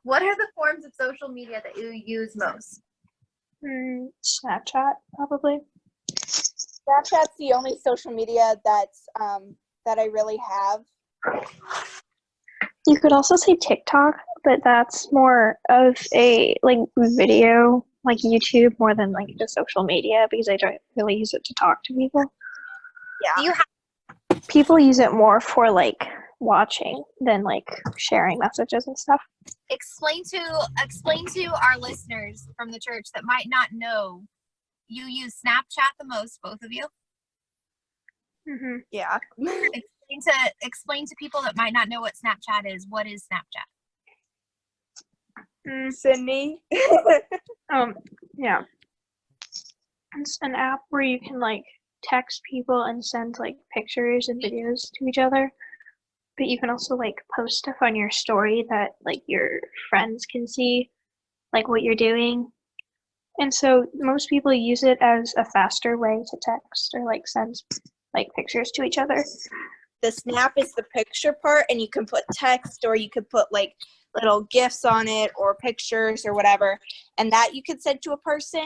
What are the forms of social media that you use most? Snapchat, probably. Snapchat's the only social media that's that I really have. You could also say TikTok, but that's more of a like video, like YouTube, more than like the social media, because I don't really use it to talk to people. Do you have People use it more for like watching than like sharing messages and stuff. explain to our listeners from the church that might not know, you use Snapchat the most, both of you? Mm-hmm. Yeah. Explain to people that might not know what Snapchat is. What is Snapchat? Sydney. Yeah. It's an app where you can like text people and send like pictures and videos to each other. But you can also like post stuff on your story that like your friends can see, like what you're doing. And so most people use it as a faster way to text or like send like pictures to each other. The snap is the picture part, and you can put text, or you could put like little gifs on it or pictures or whatever, and that you could send to a person.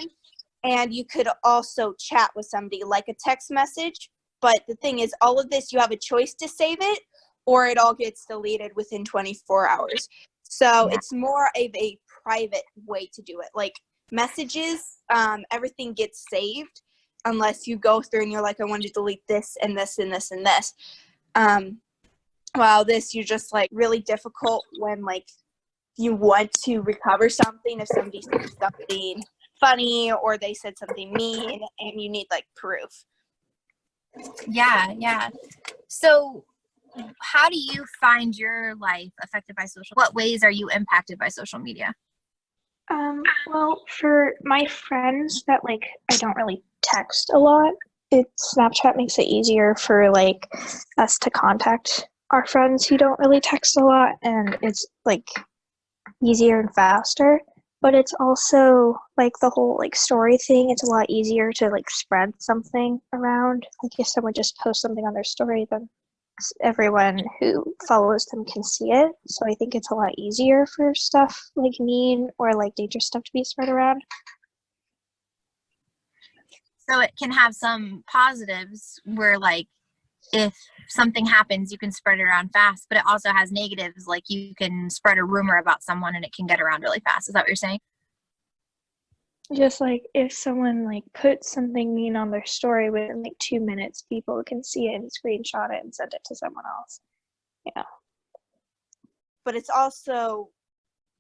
And you could also chat with somebody like a text message. But the thing is, all of this, you have a choice to save it, or it all gets deleted within 24 hours. So it's more of a private way to do it. Like messages, everything gets saved unless you go through and you're like, I want to delete this and this and this and this. While this, you're just like really difficult when like you want to recover something, if somebody said something funny or they said something mean and you need like proof. Yeah. So how do you find your life affected by what ways are you impacted by social media? Well, for my friends that like I don't really text a lot, Snapchat makes it easier for like us to contact our friends who don't really text a lot, and it's like easier and faster. But it's also like the whole like story thing, it's a lot easier to like spread something around. Like if someone just posts something on their story, then everyone who follows them can see it. So I think it's a lot easier for stuff like mean or like dangerous stuff to be spread around. So it can have some positives where like if something happens, you can spread it around fast, but it also has negatives, like you can spread a rumor about someone and it can get around really fast. Is that what you're saying? Just like if someone like puts something mean on their story, within like 2 minutes, people can see it and screenshot it and send it to someone else. Yeah. But it's also,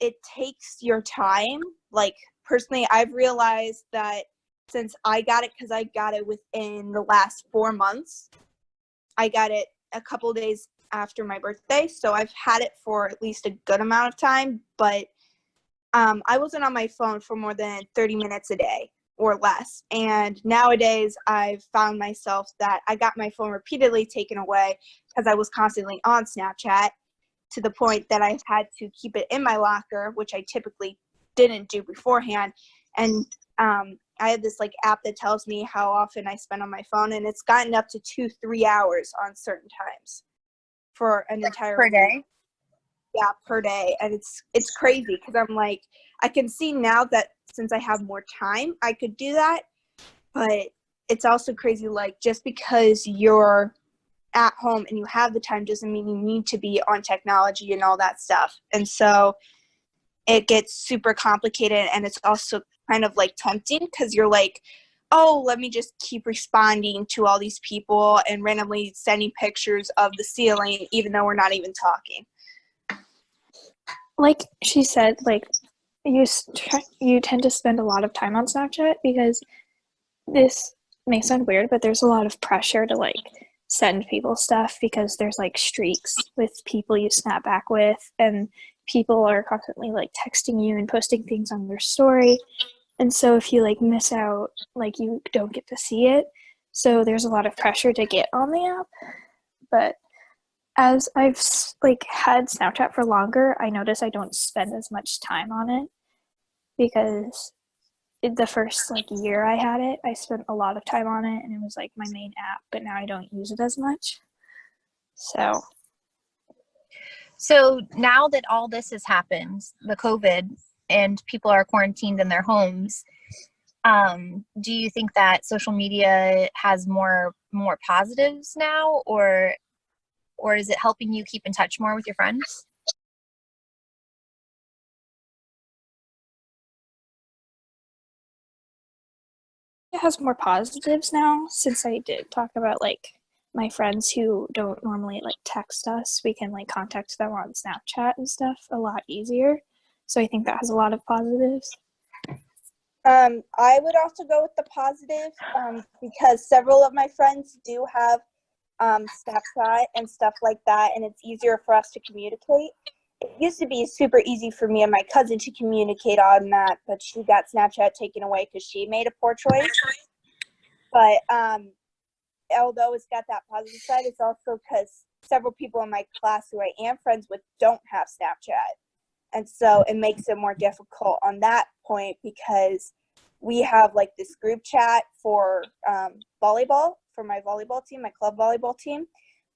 it takes your time. Like personally, I've realized that since I got it, because I got it within the last 4 months, I got it a couple of days after my birthday, so I've had it for at least a good amount of time, but I wasn't on my phone for more than 30 minutes a day or less. And nowadays I've found myself that I got my phone repeatedly taken away because I was constantly on Snapchat, to the point that I've had to keep it in my locker, which I typically didn't do beforehand. And I have this like app that tells me how often I spend on my phone, and it's gotten up to 2-3 hours on certain times for an entire per day. Yeah, per day. And it's crazy because I'm like, I can see now that since I have more time, I could do that. But it's also crazy, like just because you're at home and you have the time doesn't mean you need to be on technology and all that stuff. And so it gets super complicated, and it's also kind of like tempting because you're like, oh, let me just keep responding to all these people and randomly sending pictures of the ceiling even though we're not even talking. Like she said, like you tend to spend a lot of time on Snapchat because this may sound weird, but there's a lot of pressure to like send people stuff because there's like streaks with people you snap back with, and people are constantly like texting you and posting things on their story. And so if you like miss out, like you don't get to see it. So there's a lot of pressure to get on the app. But as I've like had Snapchat for longer, I notice I don't spend as much time on it because the first like year I had it, I spent a lot of time on it, and it was like my main app, but now I don't use it as much. So now that all this has happened, the COVID, and people are quarantined in their homes, do you think that social media has more positives now, or is it helping you keep in touch more with your friends? It has more positives now, since I did talk about like my friends who don't normally like text us. We can like contact them on Snapchat and stuff a lot easier. So I think that has a lot of positives. I would also go with the positive, because several of my friends do have Snapchat and stuff like that, and it's easier for us to communicate. It used to be super easy for me and my cousin to communicate on that, but she got Snapchat taken away because she made a poor choice. But although it's got that positive side, it's also because several people in my class who I am friends with don't have Snapchat. And so it makes it more difficult on that point, because we have like this group chat for volleyball, for my volleyball team, my club volleyball team,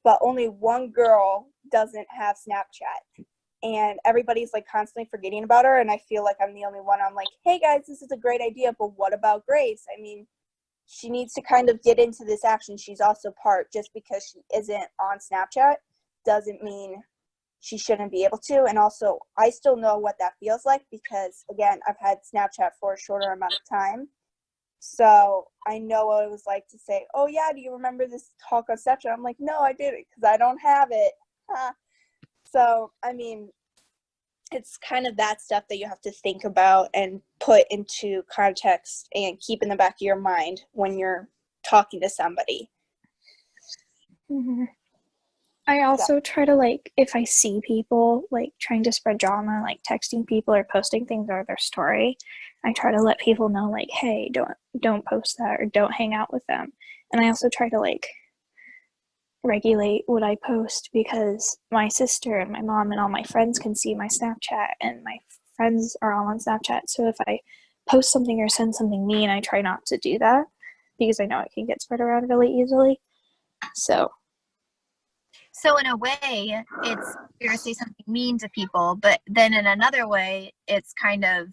but only one girl doesn't have Snapchat. And everybody's like constantly forgetting about her. And I feel like I'm the only one. I'm like, hey guys, this is a great idea, but what about Grace? I mean, she needs to kind of get into this action. She's also part. Just because she isn't on Snapchat doesn't mean she shouldn't be able to. And also, I still know what that feels like, because again, I've had Snapchat for a shorter amount of time. So I know what it was like to say, oh yeah, do you remember this talk on Snapchat? I'm like, no, I didn't, because I don't have it. So, I mean, it's kind of that stuff that you have to think about and put into context and keep in the back of your mind when you're talking to somebody. Mm-hmm. I also try to, like, if I see people like trying to spread drama, like texting people or posting things on their story, I try to let people know, like, hey, don't post that, or don't hang out with them. And I also try to like regulate what I post, because my sister and my mom and all my friends can see my Snapchat, and my friends are all on Snapchat. So if I post something or send something mean, I try not to do that, because I know it can get spread around really easily. So in a way, it's you're gonna say something mean to people, but then in another way, it's kind of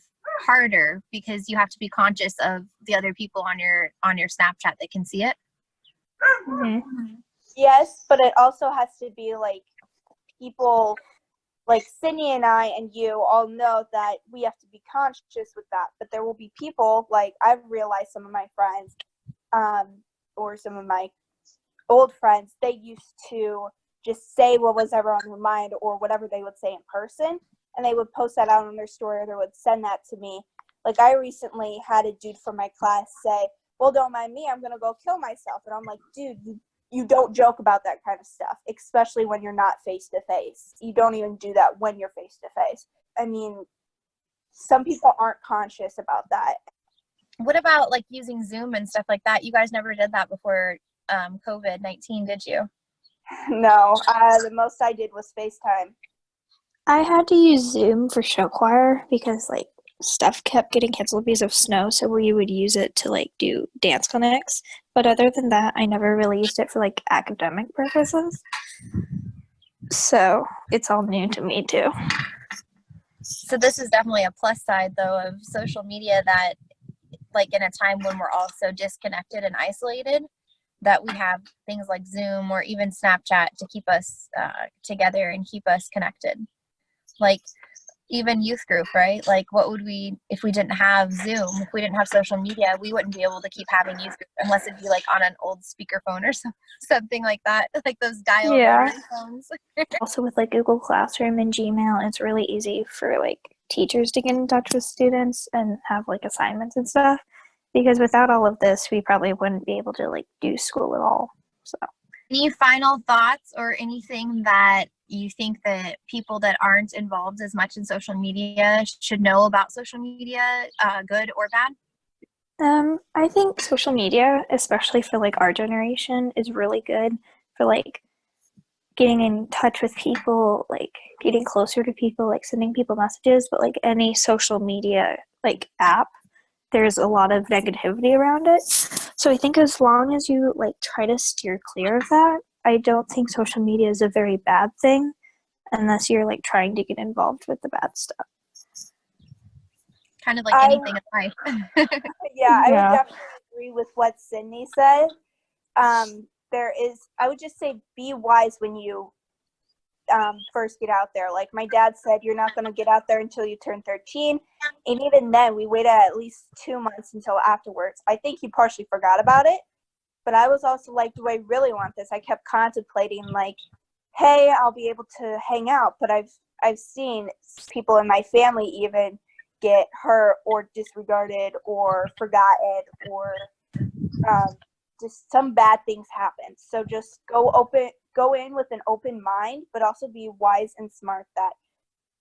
harder because you have to be conscious of the other people on your Snapchat that can see it. mm-hmm. Yes, but it also has to be like people like Sydney and I and you all know that we have to be conscious with that. But there will be people, like I've realized some of my friends, or some of my old friends, they used to just say what was ever on their mind or whatever they would say in person, and they would post that out on their story, or they would send that to me. Like I recently had a dude from my class say, well, don't mind me, I'm going to go kill myself. And I'm like, dude, you don't joke about that kind of stuff, especially when you're not face-to-face. You don't even do that when you're face-to-face. I mean, some people aren't conscious about that. What about like using Zoom and stuff like that? You guys never did that before COVID-19, did you? No, the most I did was FaceTime. I had to use Zoom for show choir because like stuff kept getting canceled because of snow, so we would use it to like do dance clinics. But other than that, I never really used it for like academic purposes. So it's all new to me too. So this is definitely a plus side though of social media, that like in a time when we're all so disconnected and isolated, that we have things like Zoom or even Snapchat to keep us together and keep us connected. Like even youth group, right? Like what would we, if we didn't have Zoom, if we didn't have social media, we wouldn't be able to keep having youth group unless it'd be like on an old speakerphone or something like that, like those dial phones. Also with like Google Classroom and Gmail, it's really easy for like teachers to get in touch with students and have like assignments and stuff, because without all of this, we probably wouldn't be able to like do school at all. So any final thoughts or anything that you think that people that aren't involved as much in social media should know about social media, good or bad? I think social media, especially for like our generation, is really good for like getting in touch with people, like getting closer to people, like sending people messages. But like any social media like app, there's a lot of negativity around it. So I think as long as you like try to steer clear of that, I don't think social media is a very bad thing. unless you're like trying to get involved with the bad stuff. Kind of like anything in life. Yeah, I would Yeah. definitely agree with what Sydney said. I would just say be wise when you first get out there. Like my dad said, you're not going to get out there until you turn 13. And even then, we waited at least 2 months until afterwards. I think he partially forgot about it. But I was also like, do I really want this? I kept contemplating like, hey, I'll be able to hang out. But I've seen people in my family even get hurt or disregarded or forgotten or just some bad things happen. So just go in with an open mind, but also be wise and smart that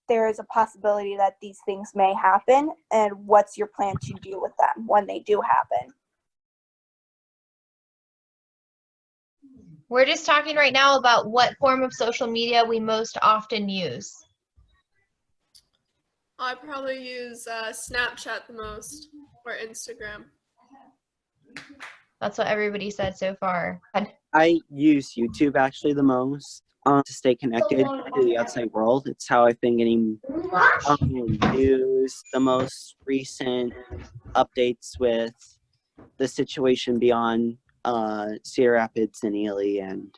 there is a possibility that these things may happen, and what's your plan to deal with them when they do happen. We're just talking right now about what form of social media we most often use. I probably use Snapchat the most, or Instagram. That's what everybody said so far. I use YouTube actually the most to stay connected to the outside world. It's how I've been getting news, the most recent updates with the situation beyond Cedar Rapids and Ely and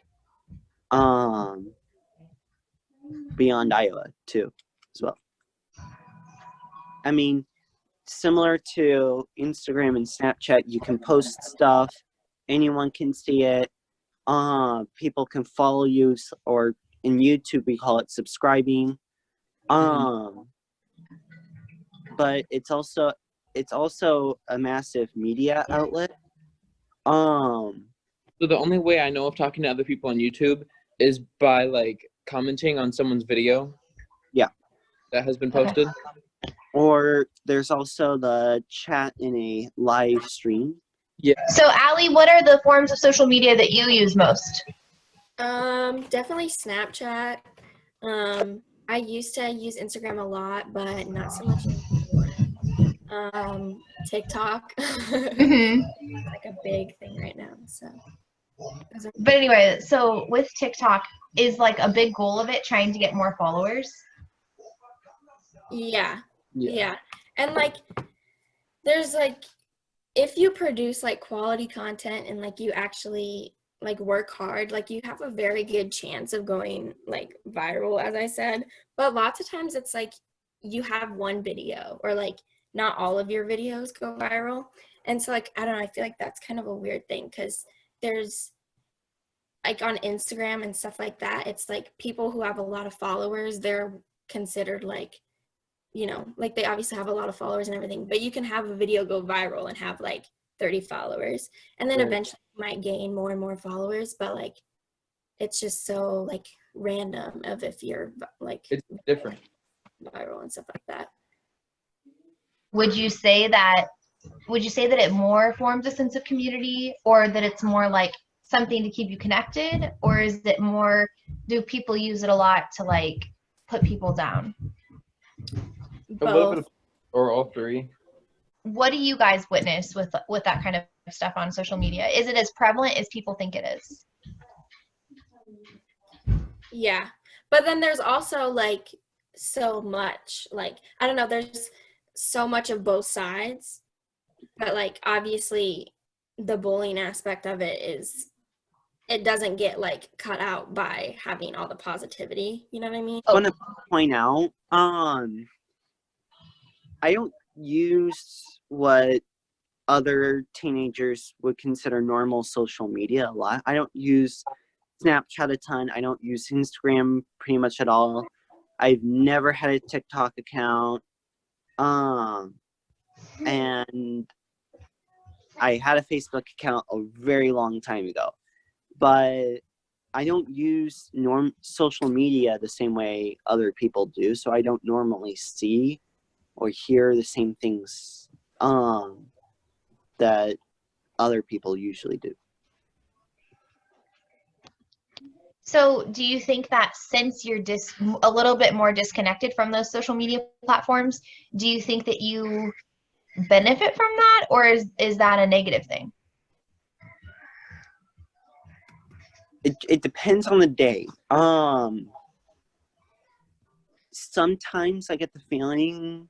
beyond Iowa too as well. I mean, similar to Instagram and Snapchat, you can post stuff, anyone can see it. People can follow you, or in YouTube we call it subscribing. But it's also a massive media outlet. So the only way I know of talking to other people on YouTube is by like commenting on someone's video. Yeah. That has been posted. Or there's also the chat in a live stream. Yeah. So Allie, what are the forms of social media that you use most? Definitely Snapchat. I used to use Instagram a lot, but not so much anymore. TikTok. Mm-hmm. It's like a big thing right now. So. But anyway, so with TikTok, is like a big goal of it trying to get more followers? Yeah. And like, there's like, if you produce like quality content and like you actually like work hard, like you have a very good chance of going like viral, as I said. But lots of times it's like you have one video, or like not all of your videos go viral. And so like, I don't know, I feel like that's kind of a weird thing, because there's like on Instagram and stuff like that, it's like people who have a lot of followers, they're considered like, you know, like they obviously have a lot of followers and everything, but you can have a video go viral and have like 30 followers, and then eventually you might gain more and more followers, but like it's just so like random of if you're like It's different. viral and stuff like that. Would you say that it more forms a sense of community, or that it's more like something to keep you connected, or is it more, do people use it a lot to like put people down? A little bit of, or all three. What do you guys witness with that kind of stuff on social media? Is it as prevalent as people think it is? Yeah, but then there's also like so much, like I don't know, there's so much of both sides, but like obviously the bullying aspect of it is, it doesn't get like cut out by having all the positivity, you know what I mean? I want to point out, I don't use what other teenagers would consider normal social media a lot. I don't use Snapchat a ton. I don't use Instagram pretty much at all. I've never had a TikTok account. And I had a Facebook account a very long time ago. But I don't use social media the same way other people do, so I don't normally see or hear the same things that other people usually do. So do you think that since you're a little bit more disconnected from those social media platforms, do you think that you benefit from that, or is that a negative thing? It depends on the day. sometimes I get the feeling,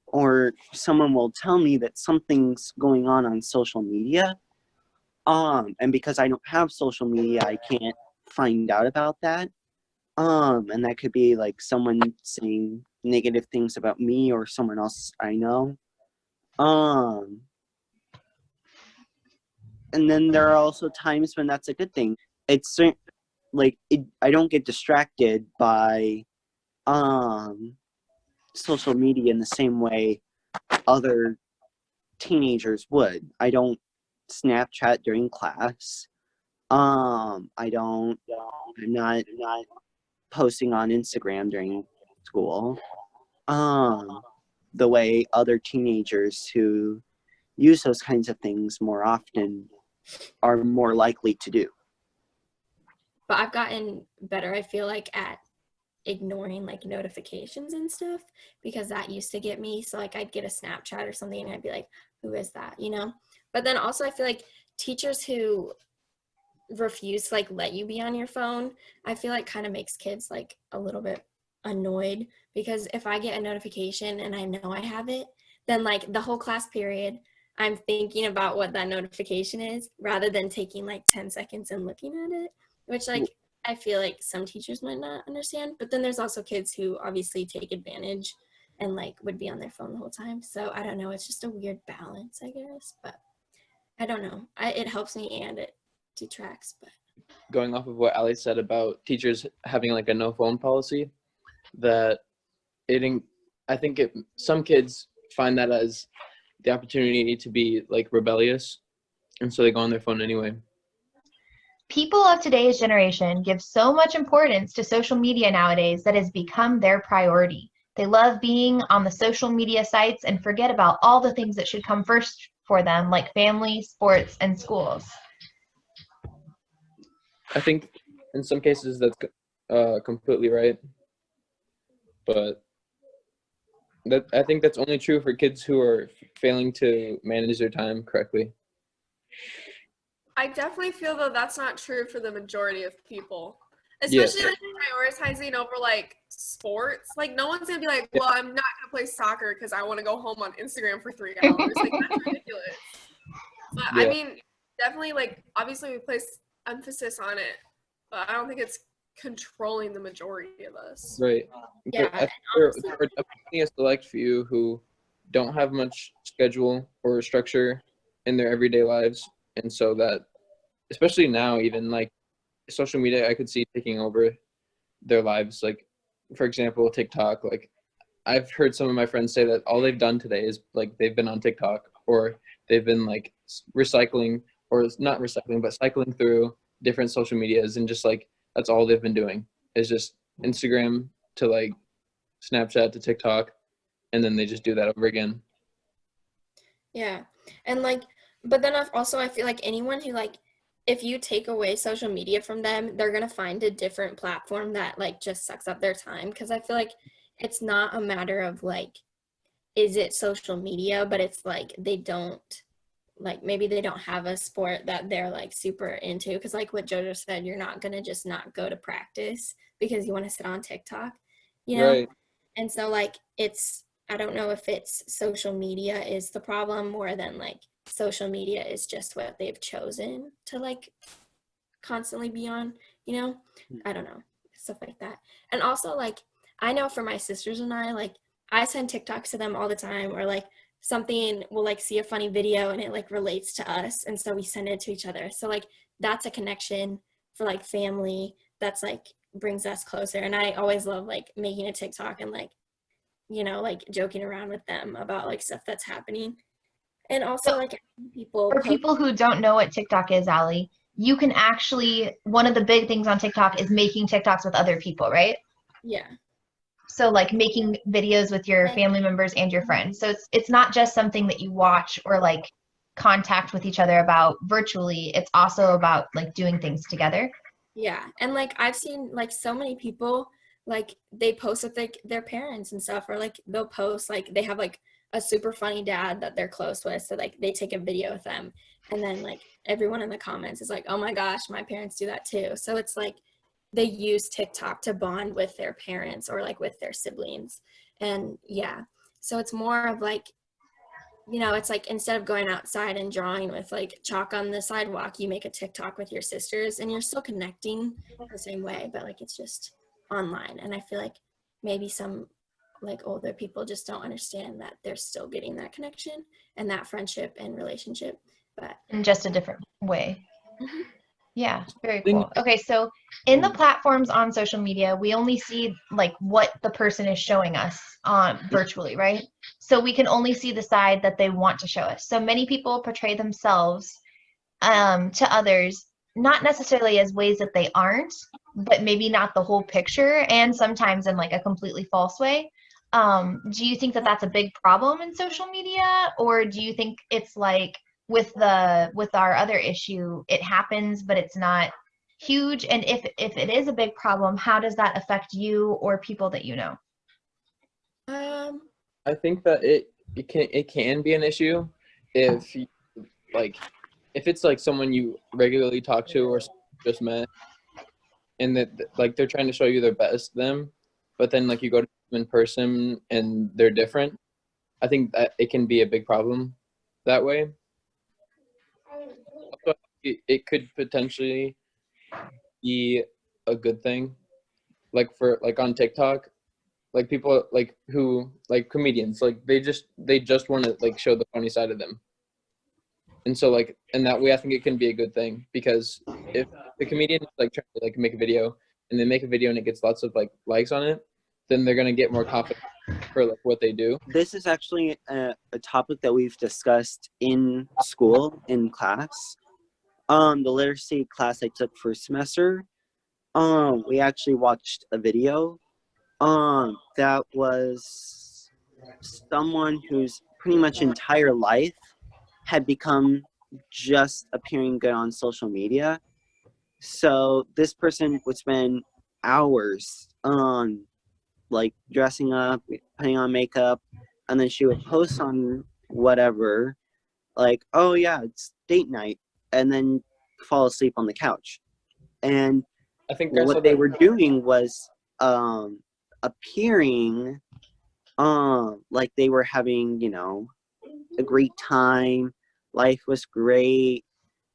or someone will tell me that something's going on social media. And because I don't have social media, I can't find out about that. And that could be like someone saying negative things about me or someone else I know. And then there are also times when that's a good thing. It's like I don't get distracted by social media in the same way other teenagers would. I don't Snapchat during class. I'm not posting on Instagram during school. The way other teenagers who use those kinds of things more often are more likely to do. But I've gotten better, I feel like, at ignoring like notifications and stuff, because that used to get me. So like I'd get a Snapchat or something and I'd be like, who is that, you know? But then also I feel like teachers who refuse to like let you be on your phone, I feel like kind of makes kids like a little bit annoyed, because if I get a notification and I know I have it, then like the whole class period I'm thinking about what that notification is rather than taking like 10 seconds and looking at it, which like I feel like some teachers might not understand. But then there's also kids who obviously take advantage and like would be on their phone the whole time. So I don't know, it's just a weird balance, I guess. But I don't know, it helps me and it detracts. But Going off of what Ali said about teachers having like a no phone policy, that I think some kids find that as the opportunity to be like rebellious, and so they go on their phone anyway. People of today's generation give so much importance to social media nowadays that has become their priority. They love being on the social media sites and forget about all the things that should come first for them, like family, sports, and schools. I think in some cases that's completely right, but I think that's only true for kids who are failing to manage their time correctly. I definitely feel though that's not true for the majority of people, especially like prioritizing over like sports. Like no one's gonna be like, well, I'm not gonna play soccer because I want to go home on Instagram for 3 hours. Like that's ridiculous. But I mean, definitely like obviously we place emphasis on it, but I don't think it's controlling the majority of us. Right. Yeah, But there are definitely a select few who don't have much schedule or structure in their everyday lives, and so that, especially now, even like social media, I could see taking over their lives. Like, for example, TikTok. Like, I've heard some of my friends say that all they've done today is like they've been on TikTok, or they've been like recycling, or not recycling, but cycling through different social medias, and just like that's all they've been doing is just Instagram to like Snapchat to TikTok, and then they just do that over again. yeah, and like, but then I feel like anyone who like, if you take away social media from them, they're gonna find a different platform that like just sucks up their time. Because I feel like it's not a matter of like, is it social media, but it's like they don't, like maybe they don't have a sport that they're like super into. Because like what Jojo said, you're not gonna just not go to practice because you want to sit on TikTok, you know? Right. And so like I don't know if it's social media is the problem more than like social media is just what they've chosen to like constantly be on, you know? I don't know, stuff like that. And also like I know for my sisters and I, like I send TikToks to them all the time, or like something, we'll like see a funny video and it like relates to us, and so we send it to each other. So like that's a connection for like family that's like brings us closer. And I always love like making a TikTok and like, you know, like joking around with them about like stuff that's happening. And also like For people who don't know what TikTok is, Ali, you can actually, one of the big things on TikTok is making TikToks with other people, right? Yeah. So like making videos with your family members and your friends. So it's not just something that you watch or like contact with each other about virtually. It's also about like doing things together. Yeah. And like I've seen like so many people, like they post with like their parents and stuff, or like they'll post like they have like a super funny dad that they're close with, so like they take a video with them, and then like everyone in the comments is like, oh my gosh, my parents do that too. So it's like they use TikTok to bond with their parents or like with their siblings. And yeah, so it's more of like, you know, it's like instead of going outside and drawing with like chalk on the sidewalk, you make a TikTok with your sisters and you're still connecting the same way, but like it's just online. And I feel like maybe some like older people just don't understand that they're still getting that connection and that friendship and relationship, but in just a different way. Mhm. Yeah, very cool. Okay, so in the platforms on social media, we only see like what the person is showing us on virtually, right? So we can only see the side that they want to show us. So many people portray themselves to others, not necessarily as ways that they aren't, but maybe not the whole picture, and sometimes in like a completely false way. Do you think that that's a big problem in social media, or do you think it's like with our other issue, it happens, but it's not huge? And if it is a big problem, how does that affect you or people that you know? I think that it can be an issue if you, like, if it's like someone you regularly talk to or just met, and that like they're trying to show you their best them, but then like you go to them in person and they're different. I think that it can be a big problem that way. Also, it could potentially be a good thing, like for like on TikTok, like people like who like comedians, like they just want to like show the funny side of them. And so like in that way I think it can be a good thing, because if the comedian is like trying to like make a video and they make a video and it gets lots of like likes on it, then they're gonna get more confident for like what they do. This is actually a topic that we've discussed in school, in class. The literacy class I took for semester, we actually watched a video that was someone whose pretty much entire life had become just appearing good on social media. So this person would spend hours like dressing up, putting on makeup, and then she would post on whatever, like, oh yeah, it's date night, and then fall asleep on the couch. And I think I saw what they that. were doing was appearing like they were having, you know, a great time, life was great,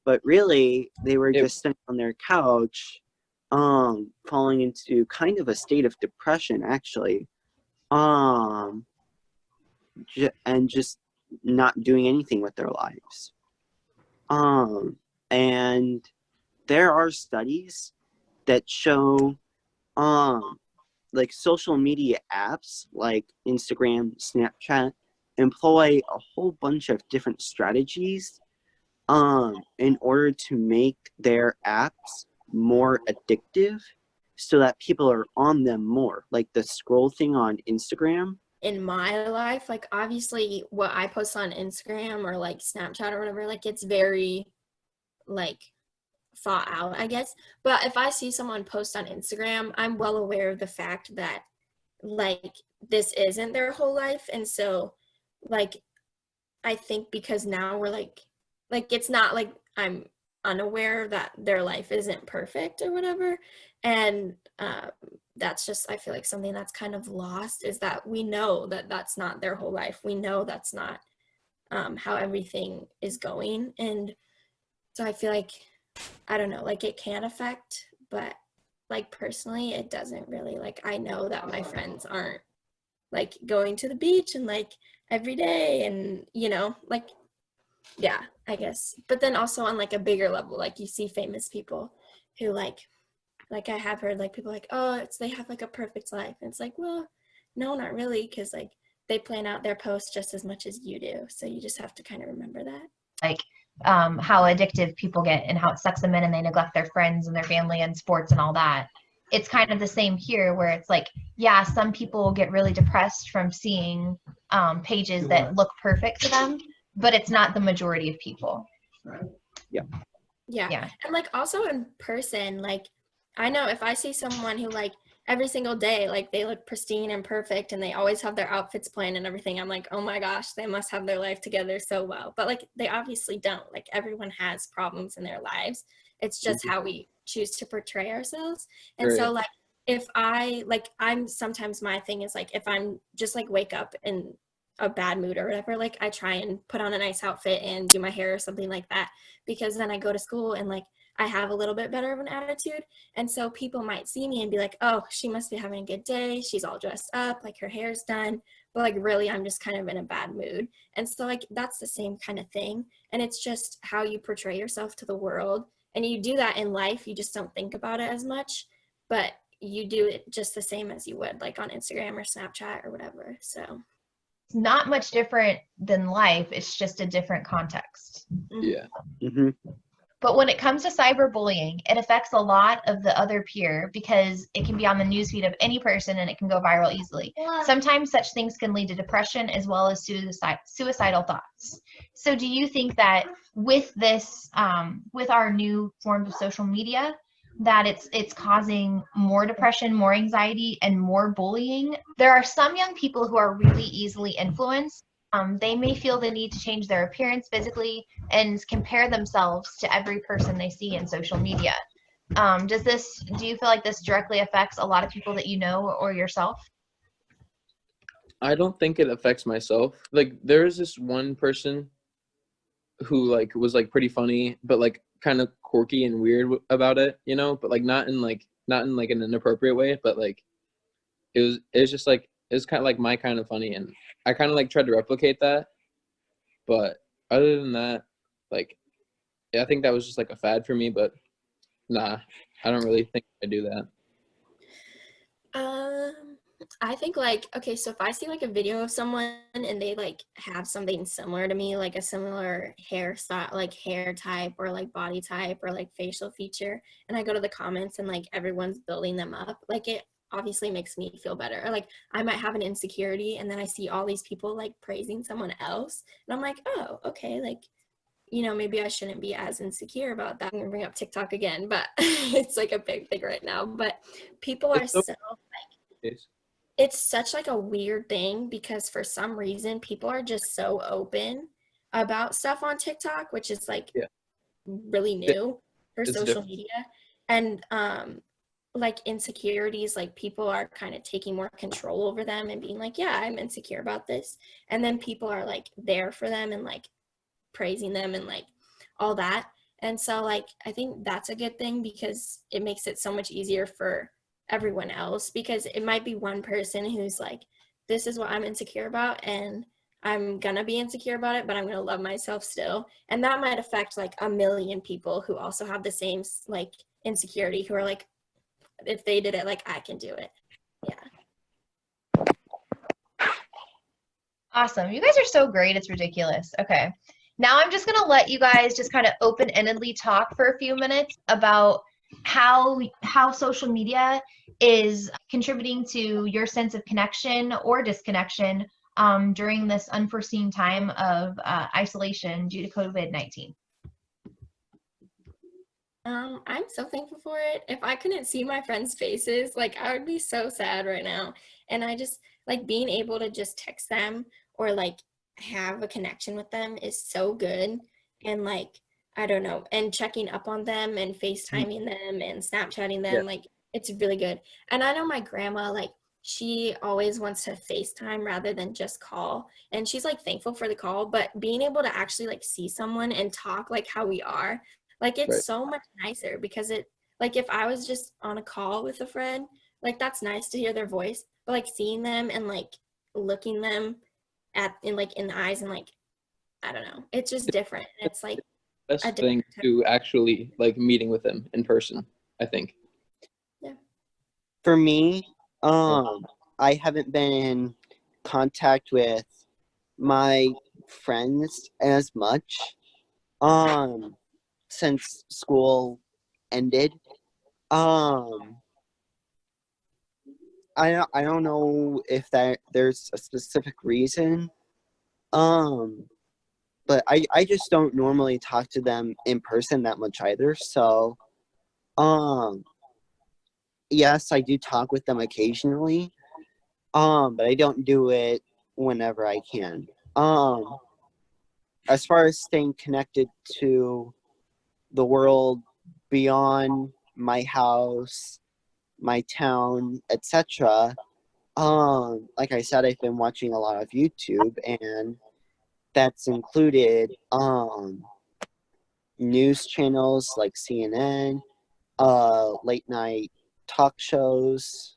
but really they were just sitting on their couch, falling into kind of a state of depression actually, and just not doing anything with their lives. And there are studies that show like social media apps like Instagram, Snapchat employ a whole bunch of different strategies in order to make their apps more addictive so that people are on them more. Like the scroll thing on Instagram. In my life, like obviously what I post on Instagram or like Snapchat or whatever, like it's very like thought out, I guess. But if I see someone post on Instagram, I'm well aware of the fact that like this isn't their whole life. And so like I think because now we're like it's not like I'm unaware that their life isn't perfect or whatever. And that's just, I feel like something that's kind of lost, is that we know that that's not their whole life. We know that's not how everything is going. And so I feel like, I don't know, like it can affect, but like personally, it doesn't really. Like I know that my friends aren't like going to the beach and like every day and, you know, like, yeah, I guess. But then also on like a bigger level, like you see famous people who like I have heard like people like, oh, they have like a perfect life. And it's like, well, no, not really. Cause like they plan out their posts just as much as you do. So you just have to kind of remember that. Like how addictive people get and how it sucks them in and they neglect their friends and their family and sports and all that. It's kind of the same here, where it's like, yeah, some people get really depressed from seeing pages that look perfect to them, but it's not the majority of people. Yeah. And like also in person, like I know if I see someone who like every single day, like they look pristine and perfect and they always have their outfits planned and everything, I'm like, oh my gosh, they must have their life together so well. But like they obviously don't. Like everyone has problems in their lives. It's just how we choose to portray ourselves. And Right. so like if I'm sometimes my thing is like if I'm just like wake up in a bad mood or whatever, like I try and put on a nice outfit and do my hair or something like that, because then I go to school and like I have a little bit better of an attitude. And so people might see me and be like, oh, she must be having a good day, she's all dressed up, like her hair's done, but like really I'm just kind of in a bad mood. And so like that's the same kind of thing, and it's just how you portray yourself to the world. And you do that in life, you just don't think about it as much, but you do it just the same as you would like on Instagram or Snapchat or whatever. So It's not much different than life. It's just a different context. Yeah. Mm-hmm. But when it comes to cyberbullying, it affects a lot of the other peer because it can be on the newsfeed of any person and it can go viral easily. Sometimes such things can lead to depression as well as suicidal thoughts. So do you think that with this, with our new forms of social media, that it's causing more depression, more anxiety, and more bullying? There are some young people who are really easily influenced. They may feel the need to change their appearance physically and compare themselves to every person they see in social media. Do you feel like this directly affects a lot of people that you know or yourself? I don't think it affects myself. Like there is this one person who like was like pretty funny, but like kind of quirky and weird about it, you know, but like not in like an inappropriate way, but like it was just like it was kind of like my kind of funny, and I kind of like tried to replicate that. But other than that, like yeah, I think that was just like a fad for me, but nah, I don't really think I do that. I think like, okay, so if I see like a video of someone and they like have something similar to me, like a similar hairstyle, like hair type or like body type or like facial feature, and I go to the comments and like everyone's building them up, like it obviously makes me feel better. Or like I might have an insecurity and then I see all these people like praising someone else and I'm like, oh, okay, like, you know, maybe I shouldn't be as insecure about that. I'm gonna bring up TikTok again, but it's like a big thing right now. But people are so like, it's such like a weird thing because for some reason people are just so open about stuff on TikTok, which is like really new for It's social different. media. And like insecurities, like people are kind of taking more control over them and being like, yeah, I'm insecure about this. And then people are like there for them and like praising them and like all that. And so like I think that's a good thing because it makes it so much easier for everyone else, because it might be one person who's like, this is what I'm insecure about and I'm gonna be insecure about it, but I'm gonna love myself still. And that might affect like a million people who also have the same like insecurity, who are like, if they did it, like I can do it. Yeah. Awesome. You guys are so great. It's ridiculous. Okay. Now I'm just going to let you guys just kind of open-endedly talk for a few minutes about how social media is contributing to your sense of connection or disconnection during this unforeseen time of isolation due to COVID-19. I'm so thankful for it. If I couldn't see my friends' faces, like I would be so sad right now. And I just like being able to just text them or like have a connection with them is so good. And like, I don't know, and checking up on them and FaceTiming them and Snapchatting them, like it's really good. And I know my grandma, like she always wants to FaceTime rather than just call. And she's like thankful for the call, but being able to actually like see someone and talk like how we are, like it's so much nicer, because it like if I was just on a call with a friend, like that's nice to hear their voice, but like seeing them and like looking them in the eyes and like I don't know, it's just different. It's like Best thing to actually like meeting with them in person, I think. Yeah. For me, I haven't been in contact with my friends as much since school ended. I don't know if there's a specific reason. But I just don't normally talk to them in person that much either. So yes, I do talk with them occasionally. But I don't do it whenever I can. As far as staying connected to the world beyond my house, my town, etc. Like I said, I've been watching a lot of YouTube, and that's included news channels like CNN, late night talk shows,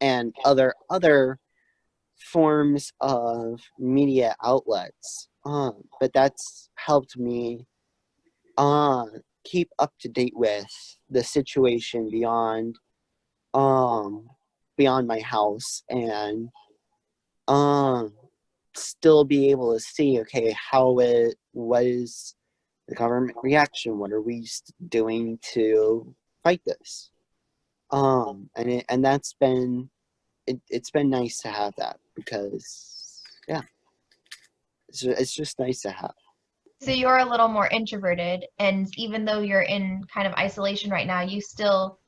and other forms of media outlets. But that's helped me keep up to date with the situation beyond my house, and still be able to see, okay, what is the government reaction? What are we doing to fight this? And that's been it's been nice to have that, because yeah, it's just nice to have. So you're a little more introverted, and even though you're in kind of isolation right now,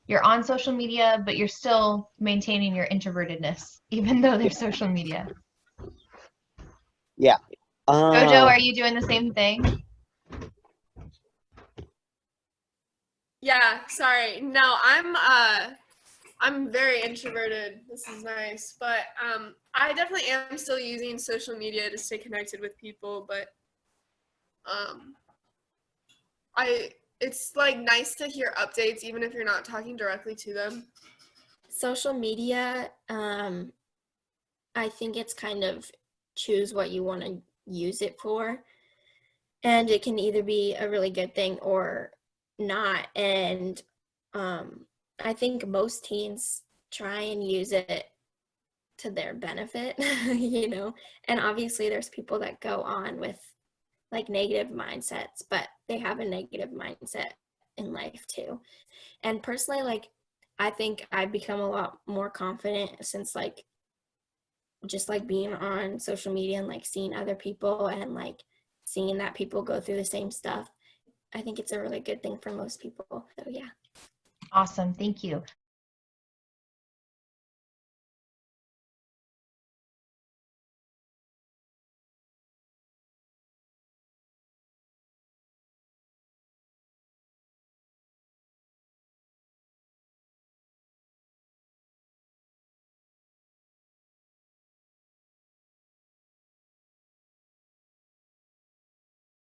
you're on social media, but you're still maintaining your introvertedness, even though there's social media. Yeah. Jojo, are you doing the same thing? Yeah, sorry. No, I'm very introverted. This is nice, but I definitely am still using social media to stay connected with people, but it's like nice to hear updates even if you're not talking directly to them. Social media, I think it's kind of choose what you want to use it for, and it can either be a really good thing or not. And I think most teens try and use it to their benefit, you know, and obviously there's people that go on with like negative mindsets, but they have a negative mindset in life too. And personally, like, I think I've become a lot more confident since like just like being on social media and like seeing other people and like seeing that people go through the same stuff. I think it's a really good thing for most people. So yeah. Awesome. Thank you.